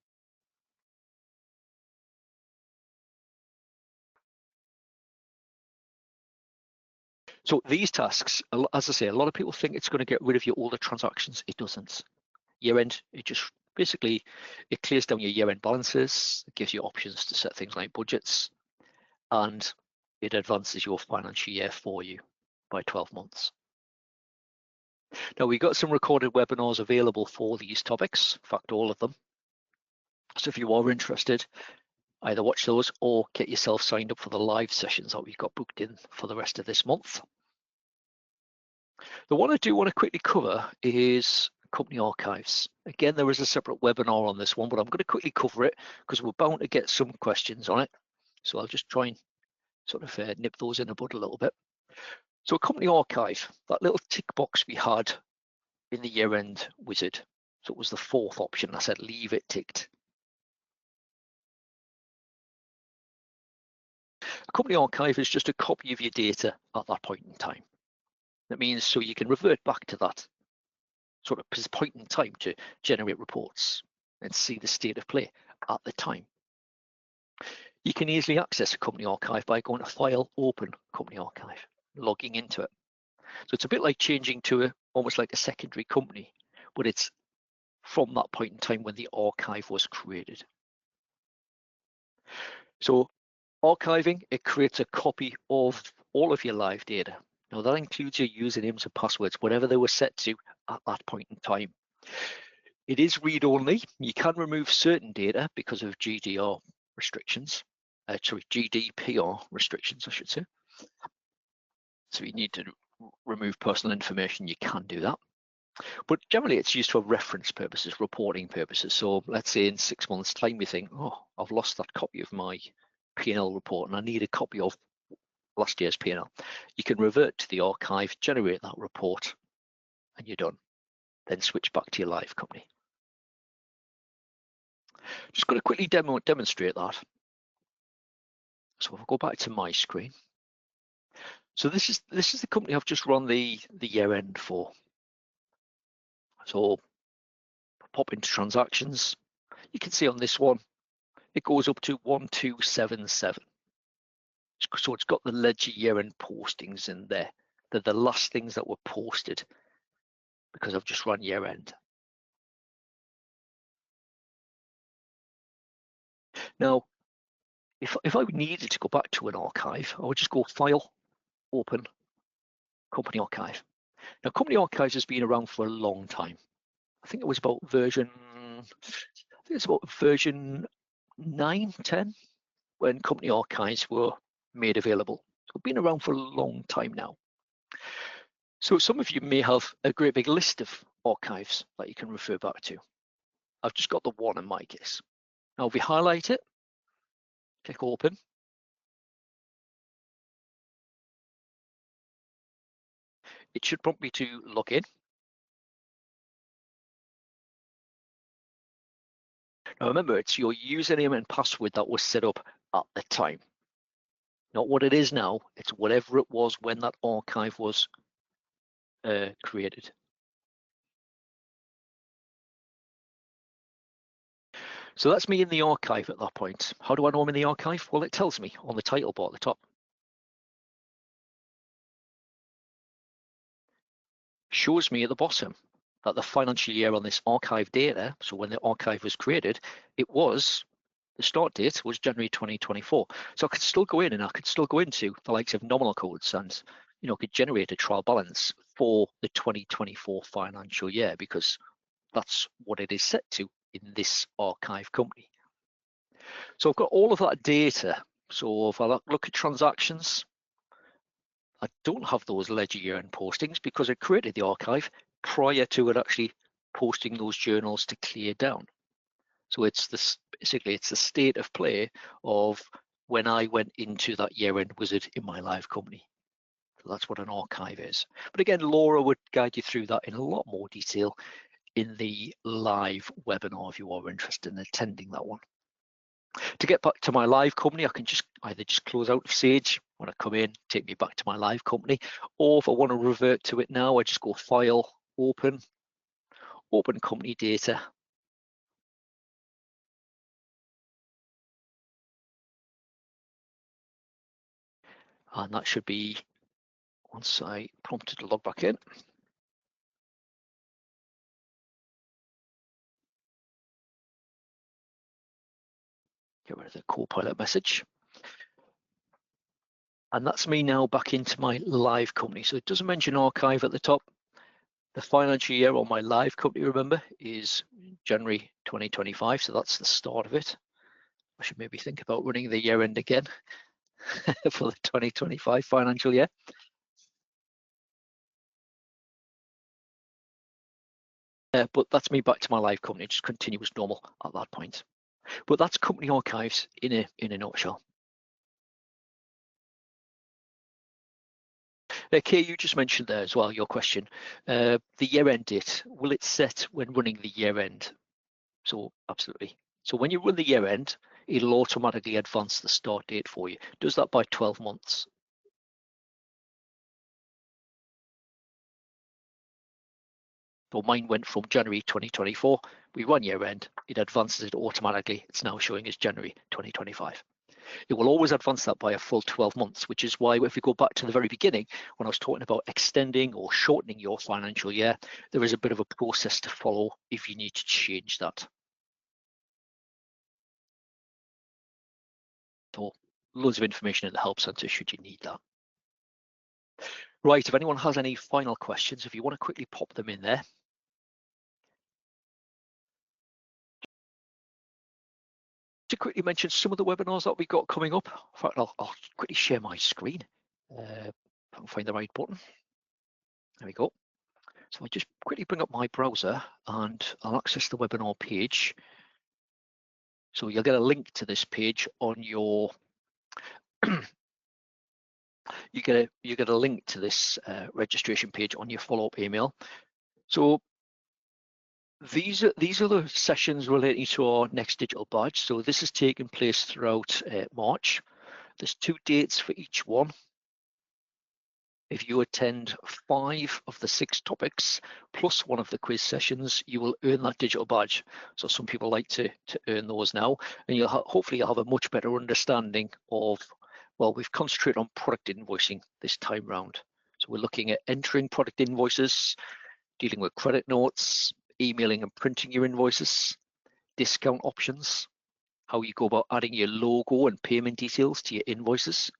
So these tasks, as I say, a lot of people think it's going to get rid of your older transactions. It doesn't. Year end, it just basically, it clears down your year end balances. It gives you options to set things like budgets, and it advances your financial year for you by 12 months. Now, we've got some recorded webinars available for these topics, in fact, all of them. So if you are interested, either watch those or get yourself signed up for the live sessions that we've got booked in for the rest of this month. The one I do want to quickly cover is company archives. Again, there is a separate webinar on this one, but I'm going to quickly cover it because we're bound to get some questions on it. So I'll just try and sort of nip those in the bud a little bit. So a company archive, that little tick box we had in the year-end wizard. So it was the fourth option. I said leave it ticked. A company archive is just a copy of your data at that point in time. That means so you can revert back to that sort of point in time to generate reports and see the state of play at the time. You can easily access a company archive by going to File, Open Company Archive, logging into it. So it's a bit like changing to almost like a secondary company, but it's from that point in time when the archive was created. So archiving, it creates a copy of all of your live data. Now that includes your usernames and passwords, whatever they were set to at that point in time. It is read-only. You can remove certain data because of GDPR restrictions. GDPR restrictions, I should say. So you need to remove personal information, you can do that. But generally it's used for reference purposes, reporting purposes. So let's say in 6 months' time you think, oh, I've lost that copy of my P&L report and I need a copy of last year's P&L. You can revert to the archive, generate that report, and you're done. Then switch back to your live company. Just going to quickly demonstrate that. So I'll go back to my screen. So this is the company I've just run the year end for. So pop into transactions. You can see on this one, it goes up to 1277. So it's got the ledger year end postings in there. They're the last things that were posted because I've just run year end. Now, if I needed to go back to an archive, I would just go File, Open, Company Archive. Now, Company Archives has been around for a long time. I think it was about version 9, 10 when Company Archives were made available. So it's been around for a long time now. So some of you may have a great big list of archives that you can refer back to. I've just got the one in my case. Now, if we highlight it, click open. It should prompt me to log in. Now remember, it's your username and password that was set up at the time. Not what it is now, it's whatever it was when that archive was created. So that's me in the archive at that point. How do I know I'm in the archive? Well, it tells me on the title bar at the top. Shows me at the bottom that the financial year on this archive data, so when the archive was created, the start date was January 2024. So I could still go in and I could still go into the likes of nominal codes and could generate a trial balance for the 2024 financial year, because that's what it is set to in this archive company. So I've got all of that data. So if I look at transactions, I don't have those ledger year-end postings because I created the archive prior to it actually posting those journals to clear down. So it's basically it's the state of play of when I went into that year-end wizard in my live company. So that's what an archive is. But again, Laura would guide you through that in a lot more detail in the live webinar if you are interested in attending that one. To get back to my live company, I can either just close out of Sage when I come in, take me back to my live company, or if I want to revert to it now, I just go File, Open Company Data. And that should be once I prompted to log back in. Get rid of the Copilot message. And that's me now back into my live company. So it doesn't mention archive at the top. The financial year on my live company, remember, is January 2025. So that's the start of it. I should maybe think about running the year end again for the 2025 financial year. But that's me back to my live company, just continue as normal at that point. But that's Company Archives in a nutshell. Kay, you just mentioned there as well, your question, the year-end date, will it set when running the year-end? So absolutely. So when you run the year-end, it'll automatically advance the start date for you. It does that by 12 months. So mine went from January 2024, we run year-end, it advances it automatically. It's now showing as January 2025. It will always advance that by a full 12 months, which is why if we go back to the very beginning, when I was talking about extending or shortening your financial year, there is a bit of a process to follow if you need to change that. So loads of information in the Help Center should you need that. Right, if anyone has any final questions, if you want to quickly pop them in there. To quickly mention some of the webinars that we've got coming up. In fact, I'll quickly share my screen. If I can find the right button. There we go. So I'll just quickly bring up my browser and I'll access the webinar page. So you'll get a link to this page on your you get a link to this registration page on your follow-up email. So these are the sessions relating to our next digital badge. So this is taking place throughout March. There's 2 dates for each one. If you attend 5 of the 6 topics plus one of the quiz sessions, you will earn that digital badge. So some people like to earn those now, and hopefully you'll have a much better understanding of, well, we've concentrated on product invoicing this time round. So we're looking at entering product invoices, dealing with credit notes, emailing and printing your invoices, discount options, how you go about adding your logo and payment details to your invoices,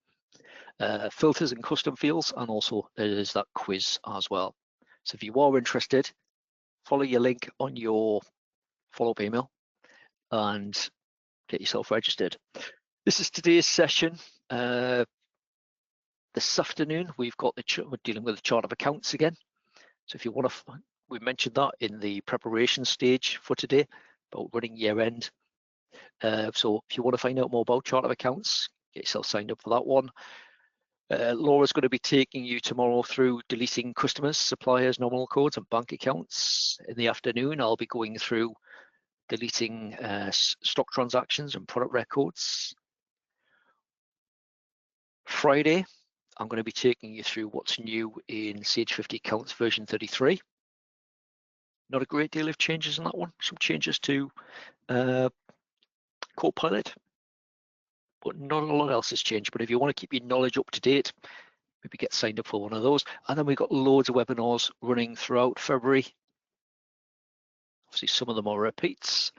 filters and custom fields, and also there is that quiz as well. So if you are interested, follow your link on your follow-up email and get yourself registered. This is today's session. This afternoon we're dealing with the chart of accounts again. So if you want to, we mentioned that in the preparation stage for today about running year end. So if you want to find out more about chart of accounts, get yourself signed up for that one. Laura's going to be taking you tomorrow through deleting customers, suppliers, nominal codes, and bank accounts. In the afternoon, I'll be going through deleting stock transactions and product records. Friday, I'm going to be taking you through what's new in Sage 50 Accounts version 33. Not a great deal of changes in that one. Some changes to Copilot, but not a lot else has changed. But if you want to keep your knowledge up to date, maybe get signed up for one of those. And then we've got loads of webinars running throughout February. Obviously, some of them are repeats.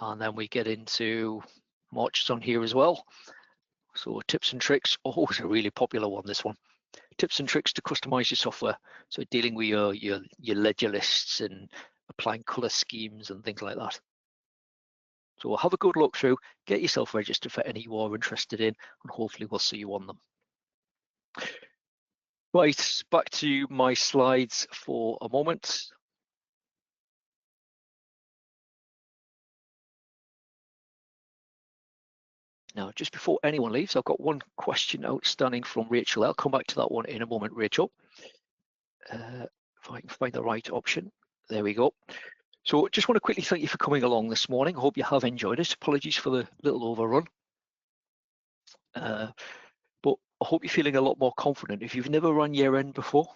And then we get into March is on here as well. So tips and tricks. Oh, it's a really popular one, this one. Tips and tricks to customize your software. So dealing with your ledger lists and applying color schemes and things like that. So we'll have a good look through, get yourself registered for any you are interested in, and hopefully we'll see you on them. Right, back to my slides for a moment. Now, just before anyone leaves, I've got one question outstanding from Rachel. I'll come back to that one in a moment, Rachel. If I can find the right option. There we go. So just want to quickly thank you for coming along this morning. I hope you have enjoyed it. Apologies for the little overrun. But I hope you're feeling a lot more confident. If you've never run year end before,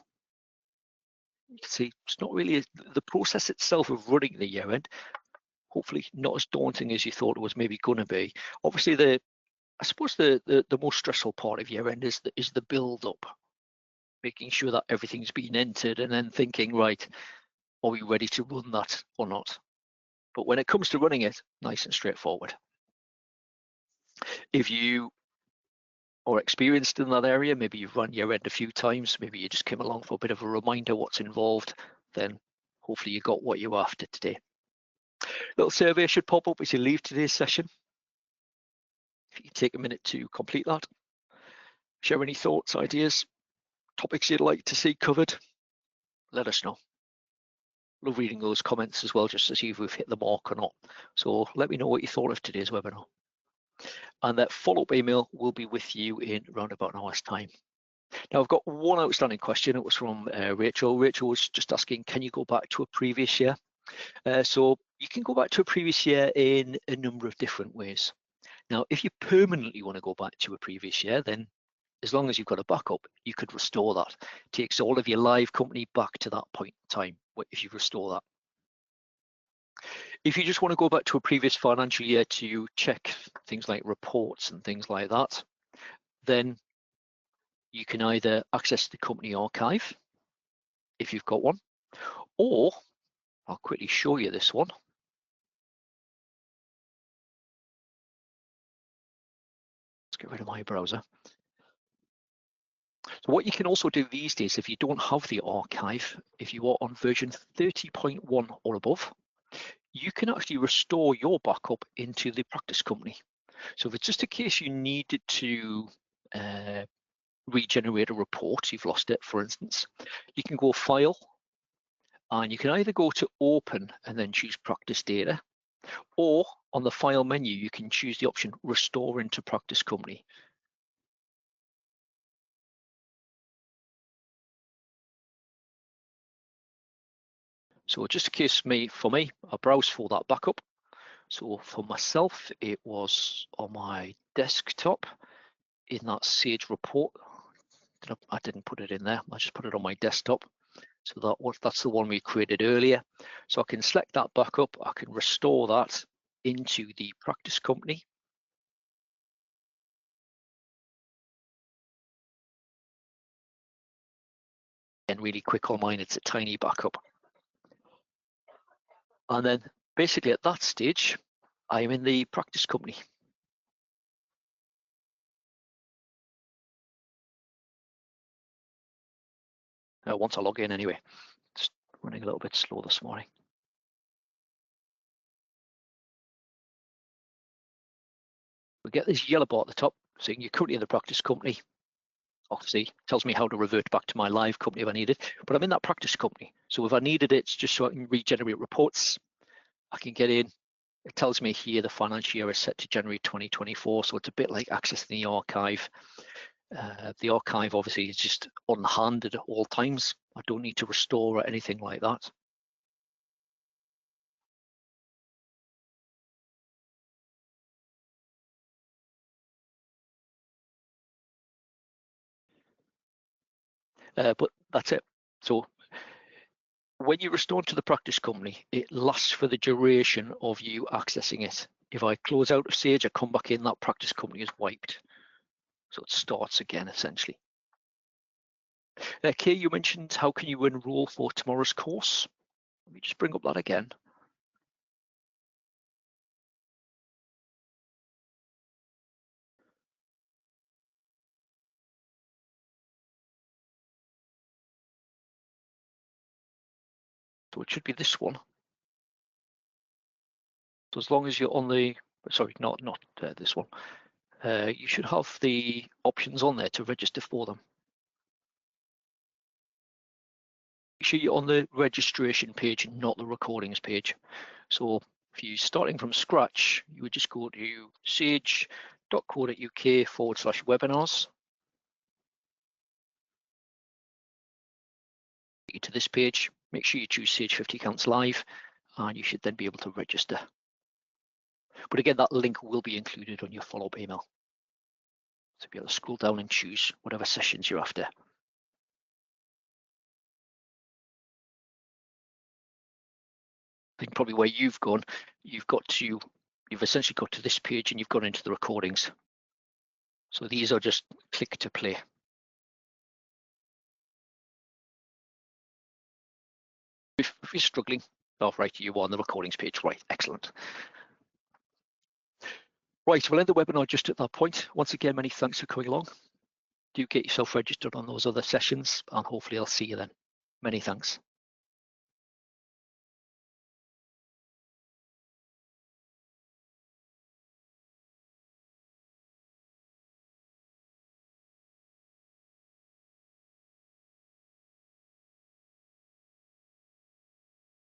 you can see it's not really the process itself of running the year end, hopefully not as daunting as you thought it was maybe going to be. Obviously, I suppose the most stressful part of year end is the build up, making sure that everything's been entered and then thinking, right, are we ready to run that or not? But when it comes to running it, nice and straightforward. If you are experienced in that area, maybe you've run year end a few times, maybe you just came along for a bit of a reminder what's involved, then hopefully you got what you're after today. Little survey should pop up as you leave today's session. If you can take a minute to complete that, share any thoughts, ideas, topics you'd like to see covered, let us know. Love reading those comments as well, just to see if we've hit the mark or not. So let me know what you thought of today's webinar. And that follow-up email will be with you in around about an hour's time. Now, I've got one outstanding question. It was from Rachel. Rachel was just asking, can you go back to a previous year? So you can go back to a previous year in a number of different ways. Now, if you permanently want to go back to a previous year, then as long as you've got a backup, you could restore that. It takes all of your live company back to that point in time if you restore that. If you just want to go back to a previous financial year to check things like reports and things like that, then you can either access the company archive if you've got one, or I'll quickly show you this one. Let's get rid of my browser. So what you can also do these days, if you don't have the archive, if you are on version 30.1 or above, you can actually restore your backup into the practice company. So if it's just a case you needed to regenerate a report, you've lost it, for instance, you can go File, and you can either go to Open and then choose Practice Data, or on the File menu, you can choose the option Restore into Practice Company. So just in case for me, I browse for that backup. So for myself, it was on my desktop in that Sage report. I didn't put it in there. I just put it on my desktop. So that's the one we created earlier. So I can select that backup. I can restore that into the practice company. And really quick on mine, it's a tiny backup. And then basically at that stage, I am in the practice company. once I log in anyway. Just running a little bit slow this morning. We get this yellow bar at the top saying you're currently in the practice company. Obviously, tells me how to revert back to my live company if I need it, but I'm in that practice company. So if I needed it, it's just so I can regenerate reports. I can get in. It tells me here the financial year is set to January 2024, so it's a bit like accessing the archive. The archive obviously is just on hand at all times. I don't need to restore or anything like that. But that's it. So when you restore to the practice company, it lasts for the duration of you accessing it. If I close out of Sage, I come back in, that practice company is wiped. So it starts again, essentially. Kay, you mentioned how can you enroll for tomorrow's course? Let me just bring up that again. So it should be this one. So as long as you're on the, sorry, not this one. You should have the options on there to register for them. Make sure you're on the registration page, not the recordings page. So if you're starting from scratch, you would just go to sage.co.uk/webinars. To this page, make sure you choose Sage 50 Accounts Live, and you should then be able to register. But again, that link will be included on your follow-up email. So be able to scroll down and choose whatever sessions you're after. I think probably where you've gone, you've essentially got to this page and you've gone into the recordings. So these are just click to play. If you're struggling, oh, right, you are on the recordings page, right, excellent. Right, we'll end the webinar just at that point. Once again, many thanks for coming along. Do get yourself registered on those other sessions and hopefully I'll see you then. Many thanks.